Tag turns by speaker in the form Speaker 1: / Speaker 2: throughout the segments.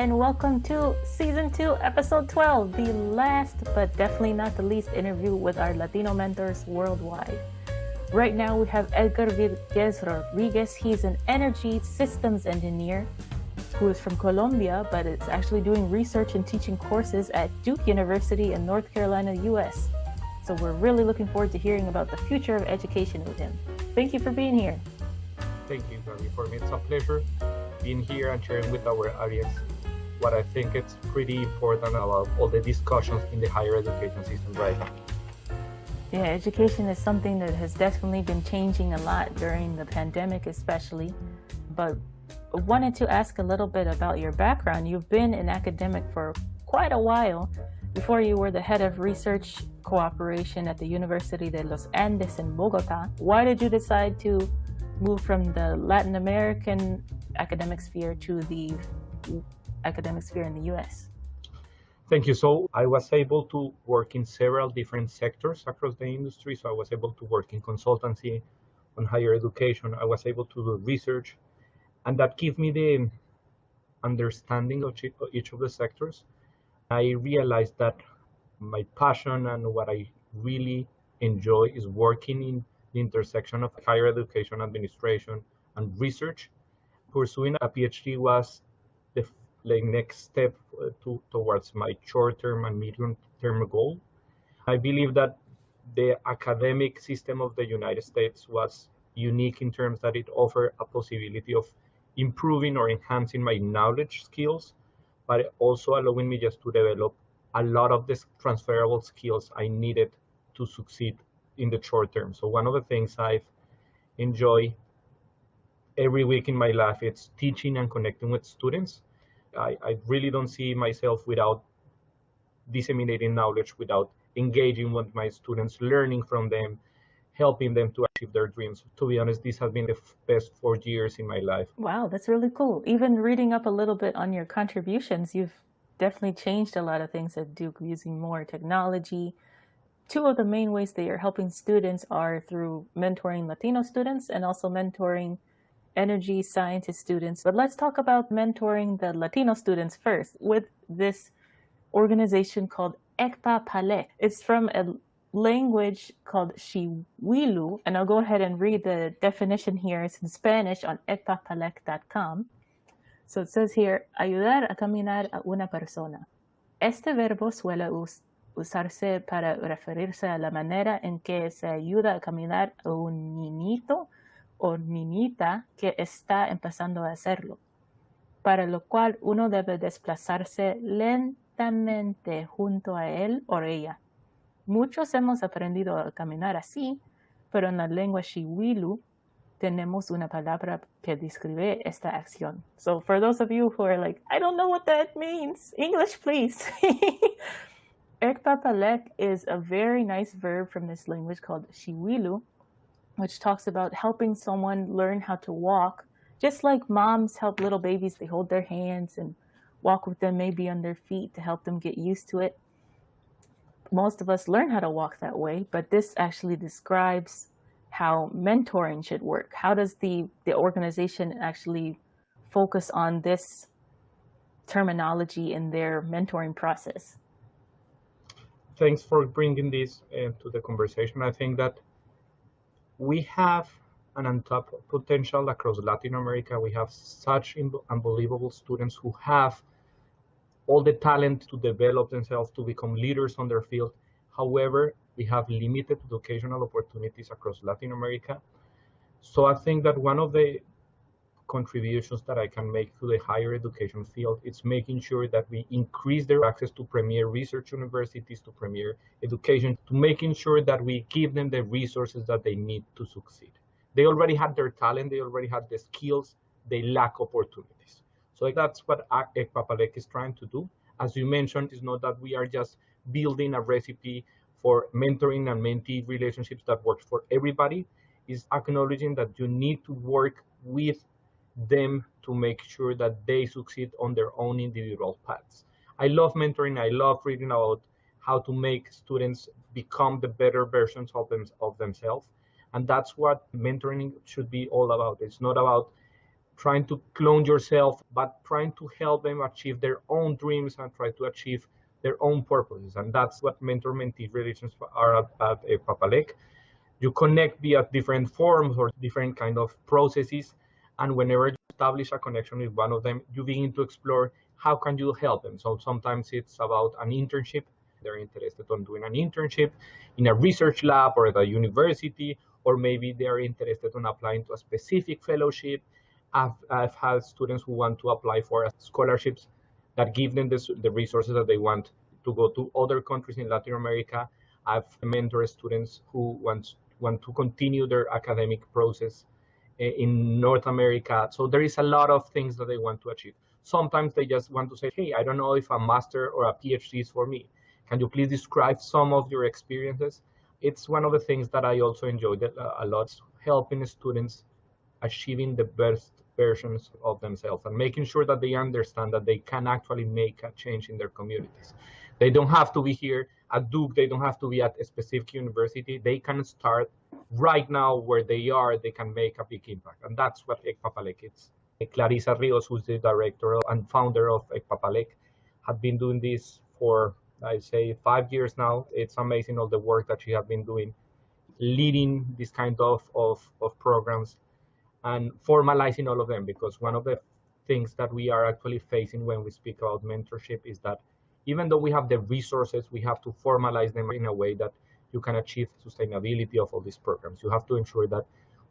Speaker 1: and welcome to Season 2, Episode 12, the last but definitely not the least interview with our Latino mentors worldwide. Right now we have Edgar Virguez Rodriguez. He's an energy systems engineer who is from Colombia, but is actually doing research and teaching courses at Duke University in North Carolina, US. So we're really looking forward to hearing about the future of education with him. Thank you for being here.
Speaker 2: Thank you, Gabby. For me, it's a pleasure being here and sharing with our audience what I think it's pretty important about all the discussions in the higher education system right now.
Speaker 1: Yeah, education is something that has definitely been changing a lot during the pandemic especially, but I wanted to ask a little bit about your background. You've been an academic for quite a while. Before you were the head of research cooperation at the University de los Andes in Bogota. Why did you decide to move from the Latin American academic sphere to the academic sphere in the US?
Speaker 2: Thank you. So I was able to work in several different sectors across the industry. So I was able to work in consultancy, on higher education. I was able to do research, and that gave me the understanding of each of the sectors. I realized that my passion and what I really enjoy is working in the intersection of higher education administration and research. Pursuing a PhD was the next step towards my short-term and medium-term goal. I believe that the academic system of the United States was unique in terms that it offered a possibility of improving or enhancing my knowledge skills, but also allowing me just to develop a lot of the transferable skills I needed to succeed in the short term. So one of the things I've enjoyed every week in my life, it's teaching and connecting with students. I really don't see myself without disseminating knowledge, without engaging with my students, learning from them, helping them to achieve their dreams. To be honest, this has been the best 4 years in my life.
Speaker 1: Wow, that's really cool. Even reading up a little bit on your contributions, you've definitely changed a lot of things at Duke using more technology. Two of the main ways that you're helping students are through mentoring Latino students and also mentoring energy scientist students. But let's talk about mentoring the Latino students first with this organization called Ekpa'Palek. It's from a language called Xiwilu, and I'll go ahead and read the definition here. It's in Spanish on ekpapalek.com. So it says here, ayudar a caminar a una persona. Este verbo suele usarse para referirse a la manera en que se ayuda a caminar a un niñito o niñita que está empezando a hacerlo, para lo cual uno debe desplazarse lentamente junto a él o ella. Muchos hemos aprendido a caminar así, pero en la lengua Xiwilu tenemos una palabra que describe esta acción. So for those of you who are like, I don't know what that means, English please. Ekpa'Palek is a very nice verb from this language called Xiwilu, which talks about helping someone learn how to walk, just like moms help little babies. They hold their hands and walk with them maybe on their feet to help them get used to it. Most of us learn how to walk that way, but this actually describes how mentoring should work. How does the organization actually focus on this terminology in their mentoring process?
Speaker 2: Thanks for bringing this to the conversation. I think that we have an untapped potential across Latin America. We have such unbelievable students who have all the talent to develop themselves, to become leaders on their field. However, we have limited educational opportunities across Latin America. So I think that one of the contributions that I can make to the higher education field is making sure that we increase their access to premier research universities, to premier education, to making sure that we give them the resources that they need to succeed. They already had their talent, they already had the skills, they lack opportunities. So that's what Ekpa'Palek is trying to do. As you mentioned, it's not that we are just building a recipe for mentoring and mentee relationships that works for everybody. It's acknowledging that you need to work with them to make sure that they succeed on their own individual paths. I love mentoring. I love reading about how to make students become the better versions of themselves. And that's what mentoring should be all about. It's not about trying to clone yourself, but trying to help them achieve their own dreams and try to achieve their own purposes. And that's what mentor-mentee relations are at Ekpa'Palek. You connect via different forms or different kind of processes, and whenever you establish a connection with one of them, you begin to explore how can you help them. So sometimes it's about an internship. They're interested in doing an internship in a research lab or at a university, or maybe they're interested in applying to a specific fellowship. I've had students who want to apply for scholarships that give them the resources that they want to go to other countries in Latin America. I've mentored students who want to continue their academic process in North America. So there is a lot of things that they want to achieve. Sometimes they just want to say, hey, I don't know if a master or a PhD is for me. Can you please describe some of your experiences? It's one of the things that I also enjoyed a lot, helping students achieving the best versions of themselves and making sure that they understand that they can actually make a change in their communities. They don't have to be here at Duke. They don't have to be at a specific university. They can start right now where they are. They can make a big impact. And that's what Ekpa'Palek is. Clarissa Rios, who's the director and founder of Ekpa'Palek, had been doing this for, I say, 5 years now. It's amazing all the work that she has been doing, leading this kind of programs and formalizing all of them, because one of the things that we are actually facing when we speak about mentorship is that even though we have the resources, we have to formalize them in a way that you can achieve sustainability of all these programs. You have to ensure that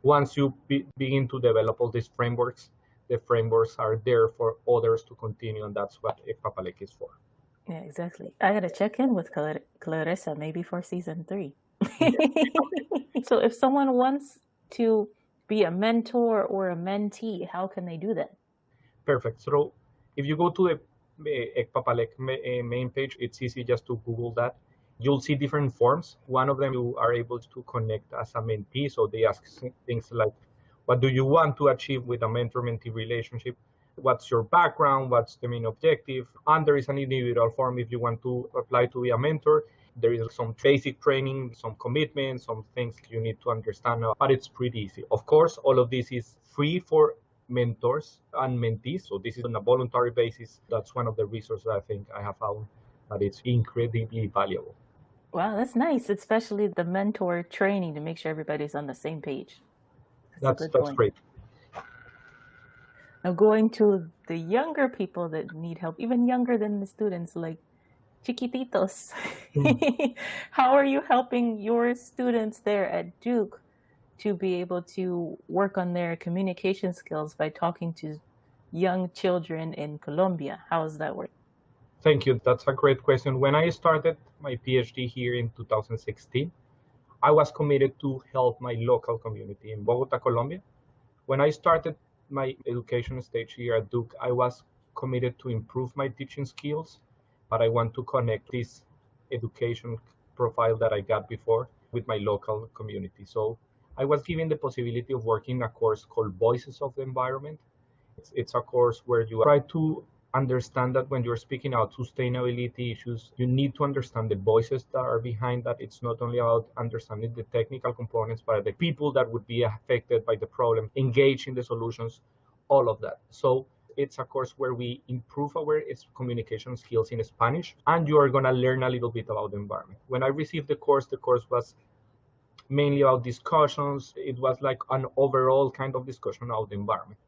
Speaker 2: once you begin to develop all these frameworks, the frameworks are there for others to continue, and that's what Ekpa'Palek is for.
Speaker 1: Yeah, exactly. I gotta check in with Clarissa maybe for season 3. So if someone wants to be a mentor or a mentee, how can they do that?
Speaker 2: Perfect. So if you go to the Ekpa'Palek main page, it's easy just to Google that. You'll see different forms. One of them, you are able to connect as a mentee. So they ask things like, what do you want to achieve with a mentor-mentee relationship? What's your background? What's the main objective? And there is an individual form if you want to apply to be a mentor. There is some basic training, some commitment, some things you need to understand, but it's pretty easy. Of course, all of this is free for mentors and mentees. So this is on a voluntary basis. That's one of the resources I think I have found that it's incredibly valuable.
Speaker 1: Wow, that's nice, especially the mentor training to make sure everybody's on the same page.
Speaker 2: That's great.
Speaker 1: Now going to the younger people that need help, even younger than the students, like chiquititos. How are you helping your students there at Duke to be able to work on their communication skills by talking to young children in Colombia? How does that work?
Speaker 2: Thank you. That's a great question. When I started my PhD here in 2016, I was committed to help my local community in Bogota, Colombia. When I started my education stage here at Duke, I was committed to improve my teaching skills, but I want to connect this education profile that I got before with my local community. So I was given the possibility of working a course called Voices of the Environment. It's a course where you try to understand that when you're speaking out sustainability issues, you need to understand the voices that are behind that. It's not only about understanding the technical components, but the people that would be affected by the problem, engage in the solutions, all of that. So it's a course where we improve our communication skills in Spanish, and you are going to learn a little bit about the environment. When I received the course was mainly about discussions. It was like an overall kind of discussion about the environment.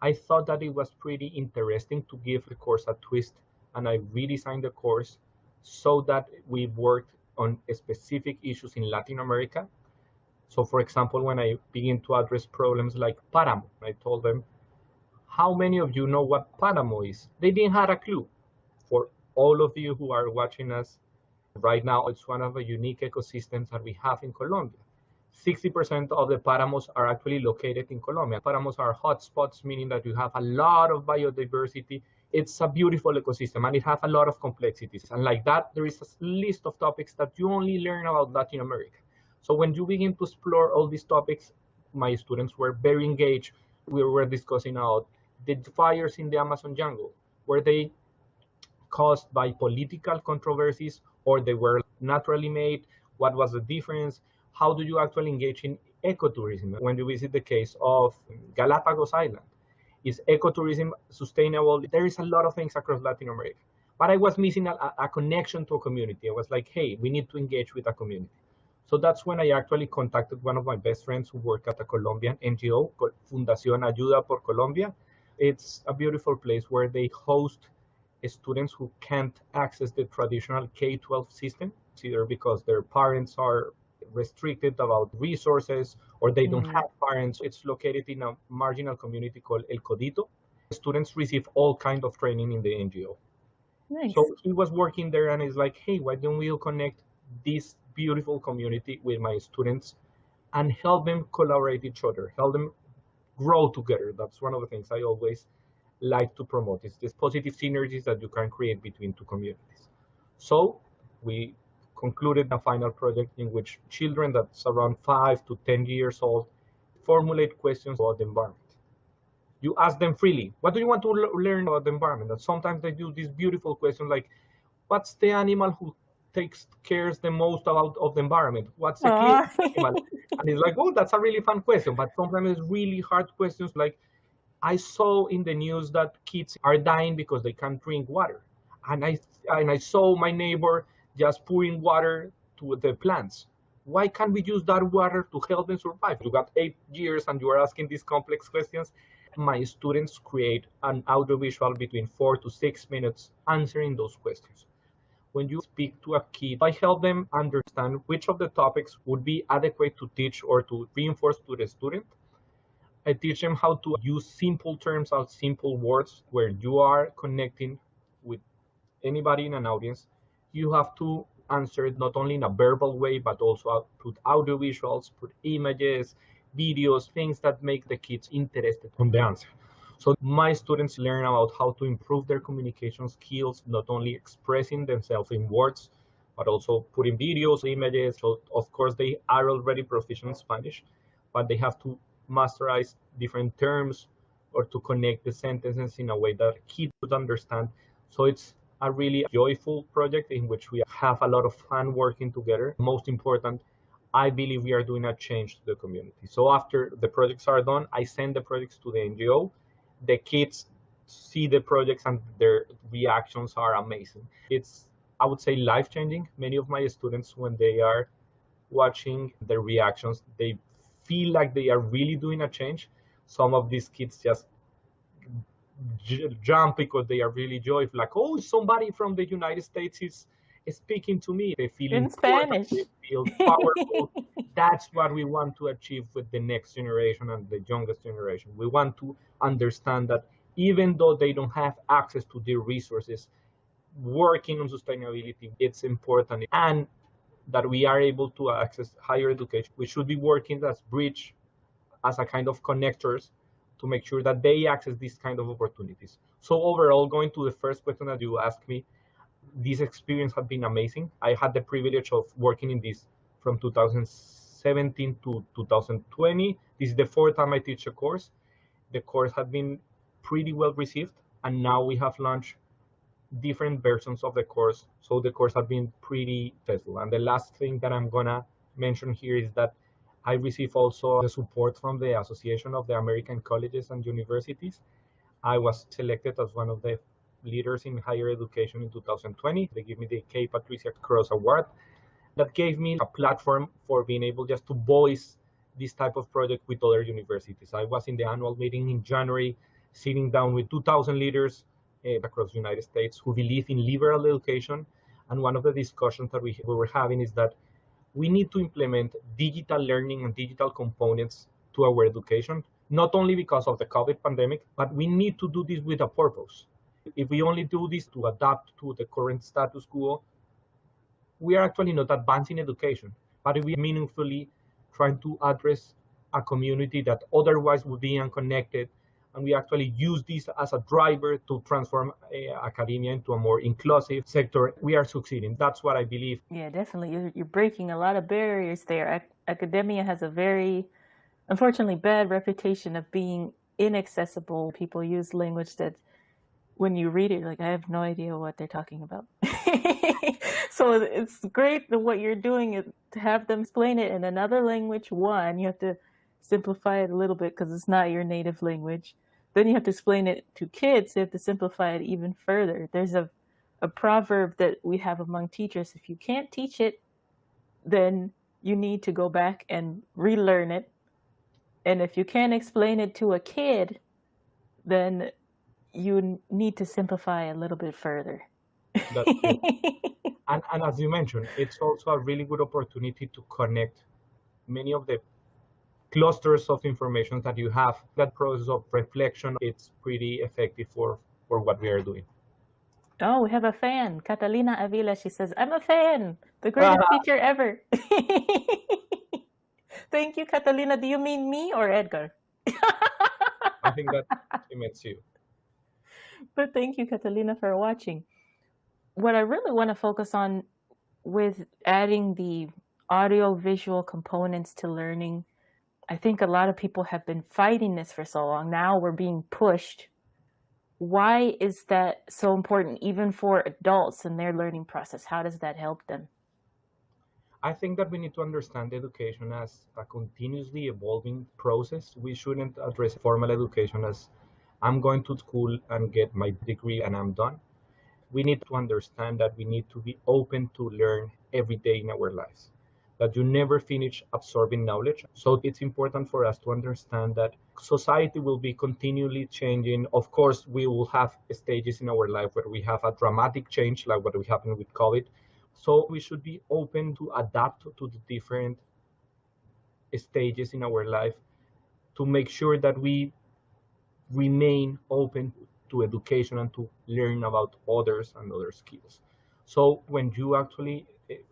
Speaker 2: I thought that it was pretty interesting to give the course a twist, and I redesigned the course so that we worked on specific issues in Latin America. So for example, when I begin to address problems like páramo, I told them, how many of you know what páramo is? They didn't have a clue. For all of you who are watching us right now, it's one of the unique ecosystems that we have in Colombia. 60% of the páramos are actually located in Colombia. Páramos are hotspots, meaning that you have a lot of biodiversity. It's a beautiful ecosystem, and it has a lot of complexities. And like that, there is a list of topics that you only learn about Latin America. So when you begin to explore all these topics, my students were very engaged. We were discussing about the fires in the Amazon jungle. Were they caused by political controversies, or they were naturally made? What was the difference? How do you actually engage in ecotourism? When you visit the case of Galapagos Island, Is ecotourism sustainable? There is a lot of things across Latin America. But I was missing a connection to a community. I was like, hey, we need to engage with a community. So that's when I actually contacted one of my best friends who work at a Colombian NGO called Fundación Ayuda por Colombia. It's a beautiful place where they host students who can't access the traditional K-12 system, either because their parents are restricted about resources or they don't have parents. It's located in a marginal community called El Codito. Students receive all kinds of training in the NGO.
Speaker 1: Nice.
Speaker 2: So he was working there and he's like, hey, why don't we connect this beautiful community with my students and help them collaborate each other, help them grow together. That's one of the things I always like to promote, is this positive synergies that you can create between two communities. So we concluded a final project in which children that's around 5 to 10 years old formulate questions about the environment. You ask them freely, what do you want to learn about the environment? And sometimes they do these beautiful questions like, what's the animal who cares the most of the environment? What's the cleanest animal? And it's like, oh, that's a really fun question. But sometimes it's really hard questions like, I saw in the news that kids are dying because they can't drink water. And I saw my neighbor just pouring water to the plants. Why can't we use that water to help them survive? You got 8 years and you are asking these complex questions. My students create an audiovisual between 4 to 6 minutes answering those questions. When you speak to a kid, I help them understand which of the topics would be adequate to teach or to reinforce to the student. I teach them how to use simple terms or simple words where you are connecting with anybody in an audience. You have to answer it not only in a verbal way, but also put audio visuals, put images, videos, things that make the kids interested in the answer. So my students learn about how to improve their communication skills, not only expressing themselves in words, but also putting videos, images. So of course they are already proficient in Spanish, but they have to masterize different terms or to connect the sentences in a way that kids would understand. So it's a really joyful project in which we have a lot of fun working together. Most important, I believe we are doing a change to the community. So after the projects are done, I send the projects to the NGO. The kids see the projects and their reactions are amazing. It's, I would say, life-changing. Many of my students, when they are watching their reactions, they feel like they are really doing a change. Some of these kids just jump because they are really joyful, like, oh, somebody from the United States is speaking to me. They feel
Speaker 1: in
Speaker 2: important,
Speaker 1: Spanish.
Speaker 2: they feel powerful. That's what we want to achieve with the next generation and the youngest generation. We want to understand that even though they don't have access to their resources, working on sustainability, it's important, and that we are able to access higher education. We should be working as bridge, as a kind of connectors to make sure that they access these kind of opportunities. So overall, going to the first question that you asked me, this experience has been amazing. I had the privilege of working in this from 2017 to 2020. This is the fourth time I teach a course. The course has been pretty well received, and now we have launched different versions of the course. So the course has been pretty successful. And the last thing that I'm gonna mention here is that I receive also the support from the Association of the American Colleges and Universities. I was selected as one of the leaders in higher education in 2020. They gave me the K. Patricia Cross Award. That gave me a platform for being able just to voice this type of project with other universities. I was in the annual meeting in January, sitting down with 2,000 leaders across the United States who believe in liberal education. And one of the discussions that we were having is that we need to implement digital learning and digital components to our education, not only because of the COVID pandemic, but we need to do this with a purpose. If we only do this to adapt to the current status quo, we are actually not advancing education, but if we meaningfully trying to address a community that otherwise would be unconnected, and we actually use this as a driver to transform academia into a more inclusive sector, we are succeeding. That's what I believe.
Speaker 1: Yeah, definitely. You're breaking a lot of barriers there. Academia has a very, unfortunately, bad reputation of being inaccessible. People use language that when you read it, like, I have no idea what they're talking about. So it's great that what you're doing is to have them explain it in another language. One, you have to simplify it a little bit because it's not your native language. Then you have to explain it to kids. You have to simplify it even further. There's a proverb that we have among teachers. If you can't teach it, then you need to go back and relearn it. And if you can't explain it to a kid, then you need to simplify a little bit further.
Speaker 2: That's true. And as you mentioned, it's also a really good opportunity to connect many of the clusters of information that you have. That process of reflection, it's pretty effective for what we are doing.
Speaker 1: Oh, we have a fan. Catalina Avila, she says, I'm a fan. The greatest teacher ever. Thank you, Catalina. Do you mean me or Edgar?
Speaker 2: I think that she meant you.
Speaker 1: But thank you, Catalina, for watching. What I really want to focus on with adding the audio visual components to learning, I think a lot of people have been fighting this for so long. Now we're being pushed. Why is that so important, even for adults in their learning process? How does that help them?
Speaker 2: I think that we need to understand education as a continuously evolving process. We shouldn't address formal education as I'm going to school and get my degree and I'm done. We need to understand that we need to be open to learn every day in our lives, that you never finish absorbing knowledge. So it's important for us to understand that society will be continually changing. Of course, we will have stages in our life where we have a dramatic change, like what we happened with COVID. So we should be open to adapt to the different stages in our life to make sure that we remain open to education and to learn about others and other skills. So when you actually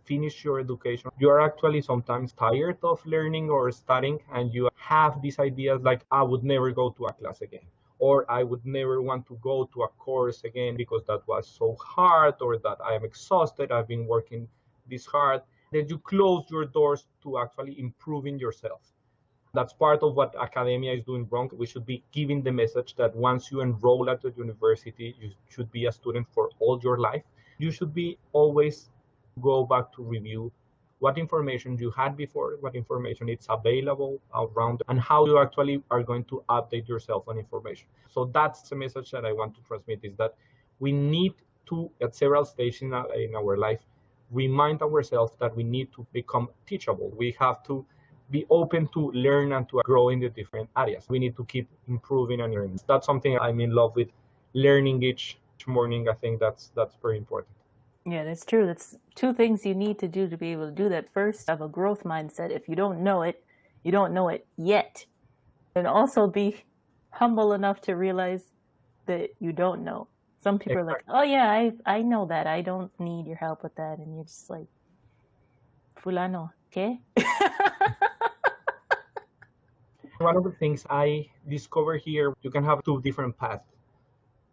Speaker 2: finish your education, you are actually sometimes tired of learning or studying, and you have these ideas like, I would never go to a class again, or I would never want to go to a course again because that was so hard, or that I am exhausted, I've been working this hard. Then you close your doors to actually improving yourself. That's part of what academia is doing wrong. We should be giving the message that once you enroll at the university, you should be a student for all your life. You should be always go back to review what information you had before, what information is available around, and how you actually are going to update yourself on information. So that's the message that I want to transmit, is that we need to, at several stages in our life, remind ourselves that we need to become teachable. We have to be open to learn and to grow in the different areas. We need to keep improving and learning. That's something I'm in love with, learning each morning. I think that's very important.
Speaker 1: Yeah, that's true. That's two things you need to do to be able to do that. First, have a growth mindset. If you don't know it, you don't know it yet. And also be humble enough to realize that you don't know. Some people are like, oh yeah, I know that. I don't need your help with that. And you're just like, fulano, okay?
Speaker 2: One of the things I discover here, you can have two different paths.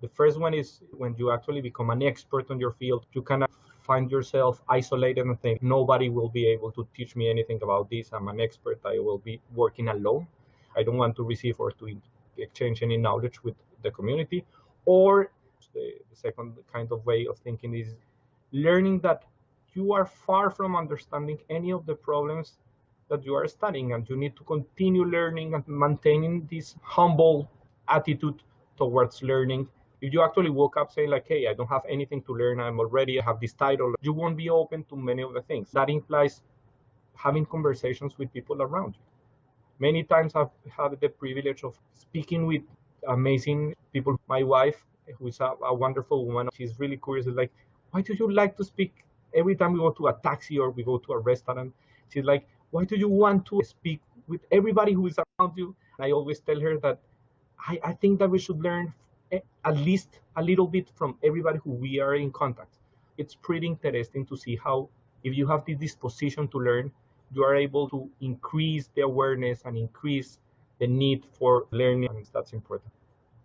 Speaker 2: The first one is when you actually become an expert on your field, you can find yourself isolated and think, nobody will be able to teach me anything about this. I'm an expert. I will be working alone. I don't want to receive or to exchange any knowledge with the community. Or the second kind of way of thinking is learning that you are far from understanding any of the problems that you are studying, and you need to continue learning and maintaining this humble attitude towards learning. If you actually woke up saying like, hey, I don't have anything to learn, I have this title, you won't be open to many of the things. That implies having conversations with people around you. Many times I've had the privilege of speaking with amazing people. My wife, who's a wonderful woman, she's really curious, like, why do you like to speak every time we go to a taxi or we go to a restaurant? She's like, why do you want to speak with everybody who is around you? And I always tell her that I think that we should learn at least a little bit from everybody who we are in contact. It's pretty interesting to see how, if you have the disposition to learn, you are able to increase the awareness and increase the need for learning, and that's important.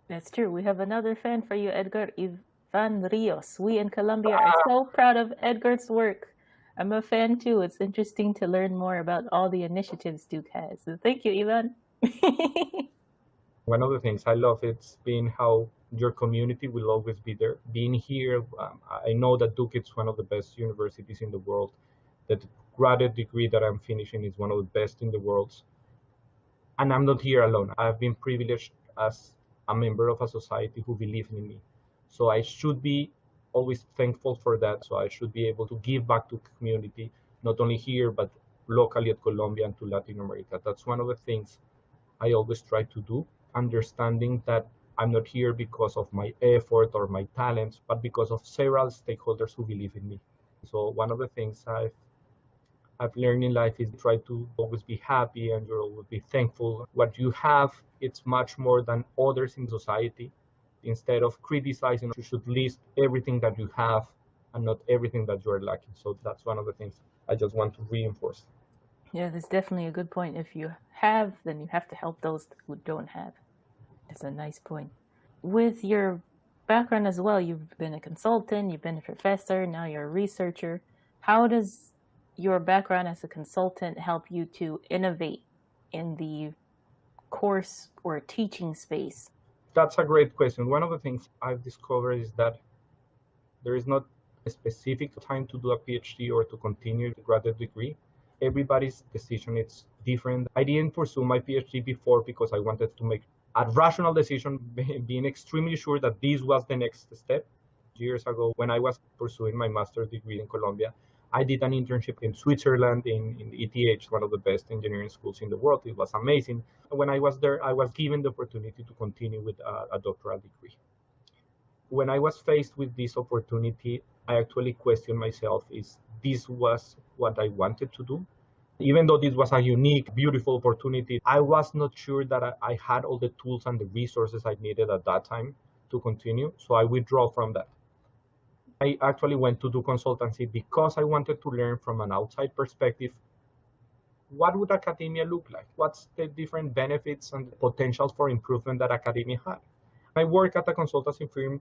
Speaker 1: That's true. We have another fan for you, Edgar, Ivan Rios. We in Colombia are so proud of Edgar's work. I'm a fan too. It's interesting to learn more about all the initiatives Duke has. So thank you, Ivan.
Speaker 2: One of the things I love, it's been how your community will always be there. Being here, I know that Duke is one of the best universities in the world. That the graduate degree that I'm finishing is one of the best in the world. And I'm not here alone. I've been privileged as a member of a society who believes in me. So I should be always thankful for that. So I should be able to give back to community, not only here, but locally at Colombia and to Latin America. That's one of the things I always try to do, understanding that I'm not here because of my effort or my talents, but because of several stakeholders who believe in me. So one of the things I've learned in life is try to always be happy and you'll always be thankful. What you have, it's much more than others in society. Instead of criticizing, you should list everything that you have and not everything that you're lacking. So that's one of the things I just want to reinforce.
Speaker 1: Yeah, that's definitely a good point. If you have, then you have to help those who don't have. That's a nice point. With your background as well, you've been a consultant, you've been a professor, now you're a researcher. How does your background as a consultant help you to innovate in the course or teaching space?
Speaker 2: That's a great question. One of the things I've discovered is that there is not a specific time to do a PhD or to continue the graduate degree. Everybody's decision is different. I didn't pursue my PhD before because I wanted to make a rational decision, being extremely sure that this was the next step. Years ago, when I was pursuing my master's degree in Colombia, I did an internship in Switzerland in ETH, one of the best engineering schools in the world. It was amazing. When I was there, I was given the opportunity to continue with a doctoral degree. When I was faced with this opportunity, I actually questioned myself, is this was what I wanted to do? Even though this was a unique, beautiful opportunity, I was not sure that I had all the tools and the resources I needed at that time to continue. So I withdrew from that. I actually went to do consultancy because I wanted to learn from an outside perspective. What would academia look like? What's the different benefits and potentials for improvement that academia had? I work at a consultancy firm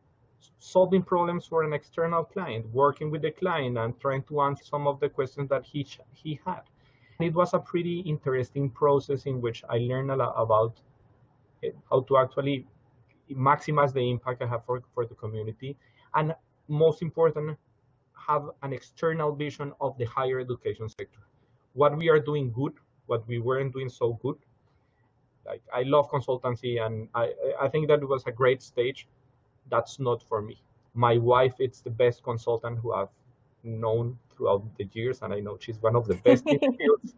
Speaker 2: solving problems for an external client, working with the client and trying to answer some of the questions that he had. It was a pretty interesting process in which I learned a lot about how to actually maximize the impact I have for the community. And most important, have an external vision of the higher education sector. What we are doing good, what we weren't doing so good. Like I love consultancy and I think that it was a great stage. That's not for me. My wife is the best consultant who I've known throughout the years, and I know she's one of the best in the field.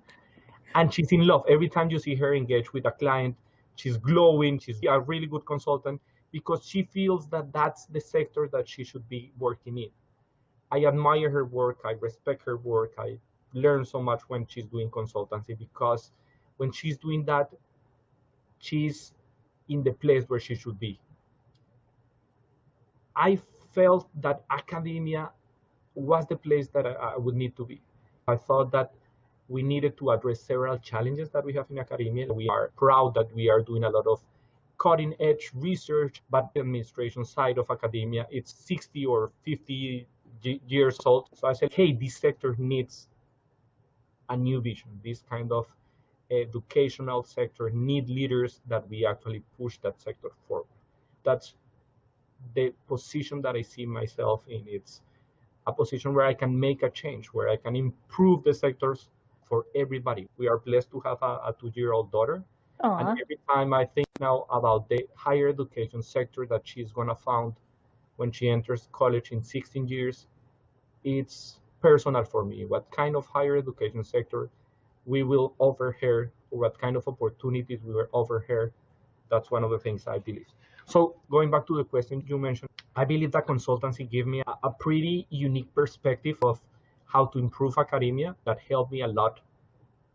Speaker 2: And she's in love. Every time you see her engage with a client, she's glowing. She's a really good consultant because she feels that that's the sector that she should be working in. I admire her work. I respect her work. I learn so much when she's doing consultancy because when she's doing that, she's in the place where she should be. I felt that academia was the place that I would need to be. I thought that we needed to address several challenges that we have in academia. We are proud that we are doing a lot of cutting edge research, but the administration side of academia, it's 60 or 50 years old. So I said, hey, this sector needs a new vision. This kind of educational sector need leaders that we actually push that sector forward. That's the position that I see myself in. It's a position where I can make a change, where I can improve the sectors for everybody. We are blessed to have a 2-year-old daughter.
Speaker 1: Aw.
Speaker 2: And every time I think now about the higher education sector that she's going to found when she enters college in 16 years, it's personal for me. What kind of higher education sector we will offer her, or what kind of opportunities we will offer her, that's one of the things I believe. So going back to the question you mentioned, I believe that consultancy gave me a pretty unique perspective of how to improve academia that helped me a lot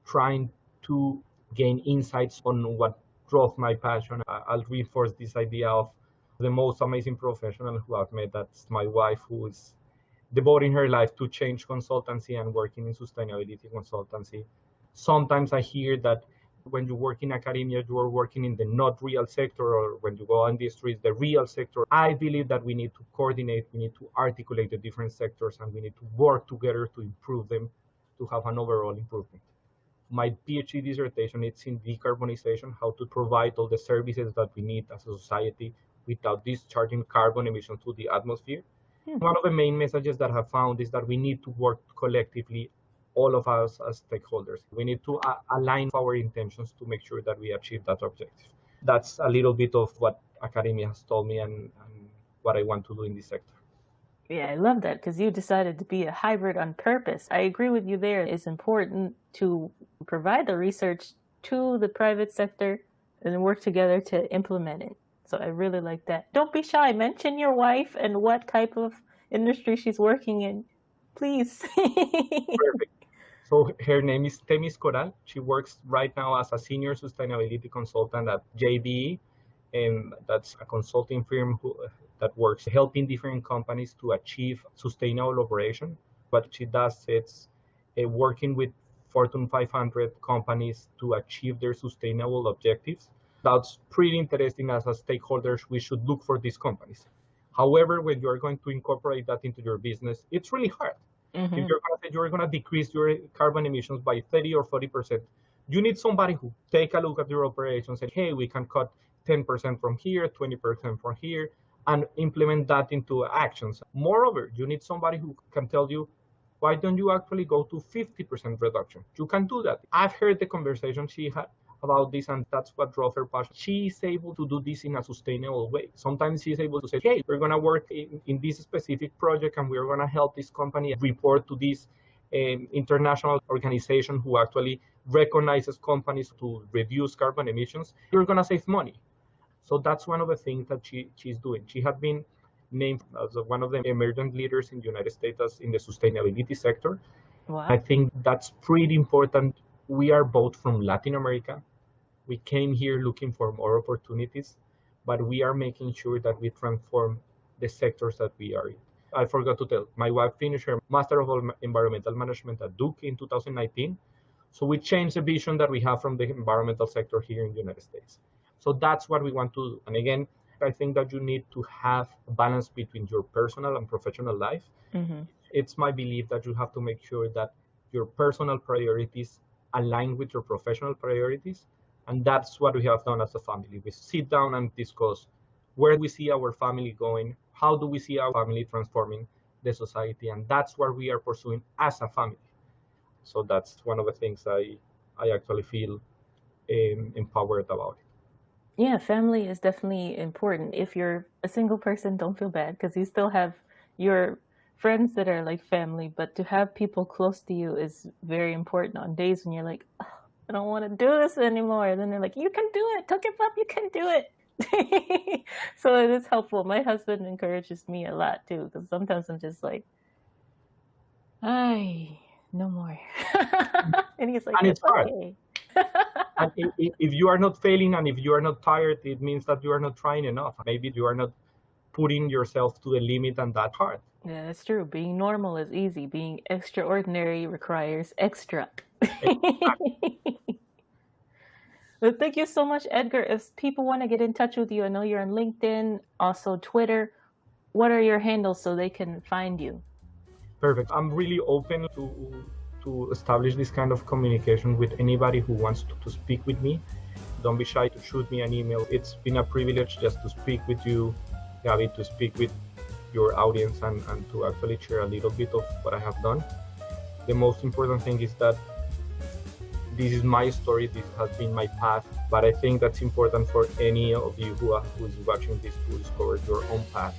Speaker 2: trying to gain insights on what drove my passion. I'll reinforce this idea of the most amazing professional who I've met. That's my wife, who is devoting her life to change consultancy and working in sustainability consultancy. Sometimes I hear that when you work in academia, you are working in the not real sector, or when you go on the streets, the real sector. I believe that we need to coordinate, we need to articulate the different sectors, and we need to work together to improve them, to have an overall improvement. My PhD dissertation is in decarbonization, how to provide all the services that we need as a society without discharging carbon emissions to the atmosphere. One of the main messages that I have found is that we need to work collectively, all of us as stakeholders. We need to align our intentions to make sure that we achieve that objective. That's a little bit of what academia has told me and what I want to do in this sector.
Speaker 1: Yeah, I love that because you decided to be a hybrid on purpose. I agree with you there. It's important to provide the research to the private sector and work together to implement it. So I really like that. Don't be shy. Mention your wife and what type of industry she's working in, please.
Speaker 2: Perfect. So her name is Temis Coral. She works right now as a senior sustainability consultant at JBE, and that's a consulting firm that works helping different companies to achieve sustainable operation. What she does is working with Fortune 500 companies to achieve their sustainable objectives. That's pretty interesting. As a stakeholders, we should look for these companies. However, when you are going to incorporate that into your business, it's really hard. If you're going to decrease your carbon emissions by 30 or 40%, you need somebody who take a look at your operations and say, hey, we can cut 10% from here, 20% from here, and implement that into actions. Moreover, you need somebody who can tell you, why don't you actually go to 50% reduction? You can do that. I've heard the conversation she had about this, and that's what drove her passion. She is able to do this in a sustainable way. Sometimes she's able to say, hey, we're going to work in this specific project, and we're going to help this company report to this international organization who actually recognizes companies to reduce carbon emissions. You're going to save money. So that's one of the things that she's doing. She had been named as one of the emerging leaders in the United States in the sustainability sector.
Speaker 1: Wow.
Speaker 2: I think that's pretty important. We are both from Latin America. We came here looking for more opportunities, but we are making sure that we transform the sectors that we are in. I forgot to tell, my wife finished her Master of Environmental Management at Duke in 2019. So we changed the vision that we have from the environmental sector here in the United States. So that's what we want to do. And again, I think that you need to have a balance between your personal and professional life. It's my belief that you have to make sure that your personal priorities align with your professional priorities. And that's what we have done as a family. We sit down and discuss where we see our family going, how do we see our family transforming the society, and that's what we are pursuing as a family. So that's one of the things I actually feel empowered about it.
Speaker 1: Yeah, family is definitely important. If you're a single person, don't feel bad because you still have your friends that are like family, but to have people close to you is very important on days when you're like, oh, I don't want to do this anymore. And then they're like, you can do it. Tuck it up, you can do it. So it is helpful. My husband encourages me a lot too, because sometimes I'm just like, ay, no more. And he's like,
Speaker 2: and it's hard.
Speaker 1: Okay.
Speaker 2: And if you are not failing and if you are not tired, it means that you are not trying enough. Maybe you are not putting yourself to the limit, and that's hard.
Speaker 1: Yeah, that's true. Being normal is easy. Being extraordinary requires extra. Well, thank you so much, Edgar. If people want to get in touch with you, I know you're on LinkedIn, also Twitter. What are your handles so they can find you?
Speaker 2: Perfect. I'm really open to establish this kind of communication with anybody who wants to speak with me. Don't be shy to shoot me an email. It's been a privilege just to speak with you, Gabby, to speak with your audience and to actually share a little bit of what I have done. The most important thing is that this is my story, this has been my path, but I think that's important for any of you who is watching this to discover your own path.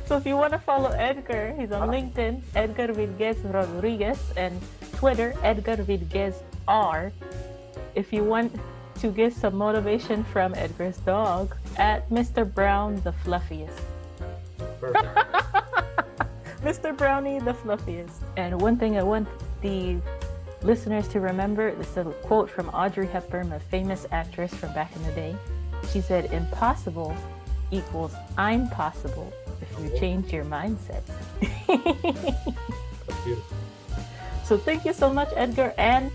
Speaker 1: So if you want to follow Edgar, he's on LinkedIn, Edgar Virguez Rodriguez, and Twitter, Edgar Virguez R. If you want to get some motivation from Edgar's dog, at Mr. Brown the Fluffiest.
Speaker 2: Perfect.
Speaker 1: Mr. Brownie the Fluffiest. And one thing I want the listeners to remember, this is a quote from Audrey Hepburn, a famous actress from back in the day. She said, impossible equals I'm possible if you change your mindset.
Speaker 2: That's beautiful.
Speaker 1: So thank you so much, Edgar, and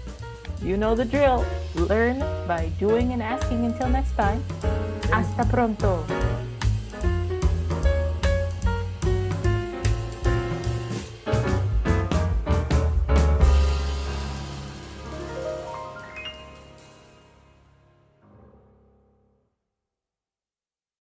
Speaker 1: you know the drill. Learn by doing and asking. Until next time, hasta pronto.